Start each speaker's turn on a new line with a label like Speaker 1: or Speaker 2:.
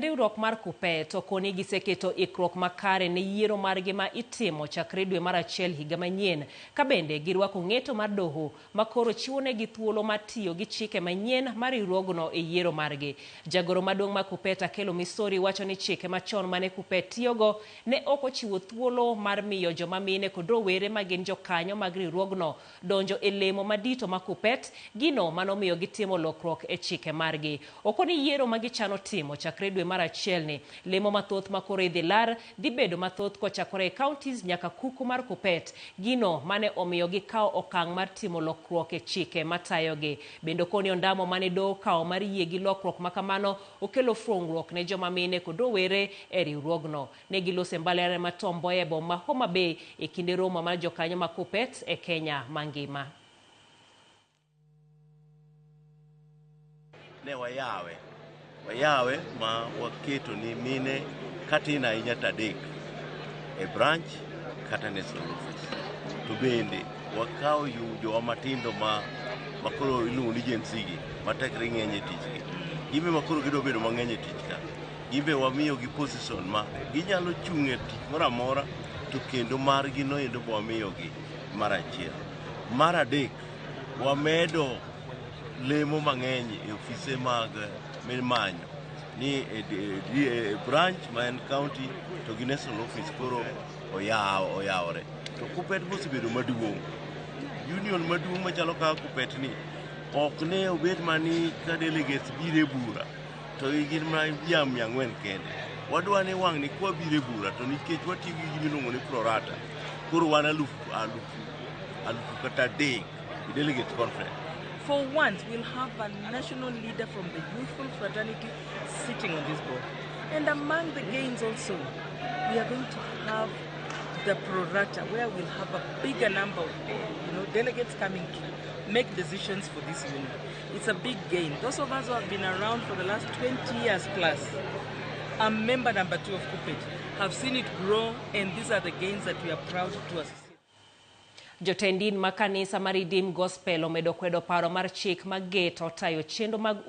Speaker 1: Riwruok mar KUPPET okoni giseketo ikruok makare ne yiero margi ma itimo chakre dwe mar achiel higa manyien, ka bende girwako ng'eto mar doho makoro chiwonegi thuolo mar tiyo gi chike manyien mar riwruogno e yiero margi. Jagoro maduong' ma KUPPET Akelo Misori wacho ni chike machon mane KUPPET tiyogo ne ok ochiwo thuolo mar miyo joma mine kod rowere ma gin jokanyo mag riwruogno donjo e lemo madito ma KUPPET, gino manomiyo gitimo lokruok e chike margi. Okoni yiero ma gichano timo chakre dwe mar achiel ni lemo mathoth makoro idhi lar dhi bedo mathoth kochakore e counties nyaka kuku mar KUPPET, gino mane omiyo gikawo okang' mar timo lokruok e chike matayogi. Bende okoni ondamo mane doho kawo mar yie gi lokruok makamano okelo fuong'ruok ne joma mine kod rowere e riwruogno. Ne gilose mbalariany ma Tom Mboya e boma ma Homa Bay e kinde romo mar jokanyo ma KUPPET e Kenya mangima.
Speaker 2: Ne wayawe ma waketo ni mine katin ahinya tadek e branch kata national office. To bende wakawo jowa matindo makoro iluongo ni Gen Z gi matekre ng'eny e tijgi. Gimbe makoro gido bedo mang'eny e tich ka. Gimbe wamiyo gi position ma ginyalo chung' e tich moro amora, to kendo margi no endo wamiyo gi mar achiel. Mar adek, wamedo lemo mang'eny e ofise mag manyo ni branch ma en county to gi national office koro oyawore. To KUPPET mosebedo maduong', union maduong' machalo kaka KUPPET ni ok ne obed mani ka delegates bire bura to gin ma jam 4 kende. Wadwa ni wang' ni kwa bire bura to nikech watiyo gi gimiluongo ni prorata, koro wan alufu kata adek e delegate conference.
Speaker 3: For once, we'll have a national leader from the youthful fraternity sitting on this board. And among the gains also, we are going to have the prorata, where we'll have a bigger number of delegates coming to make decisions for this union. It's a big gain. Those of us who have been around for the last 20 years plus, a member number 2 of KUPPET, have seen it grow, and these are the gains that we are proud to associate.
Speaker 1: Jotendin makanisa mar Redeem Gospel omedo kwedo paro mar chik mageto tayo chendo mag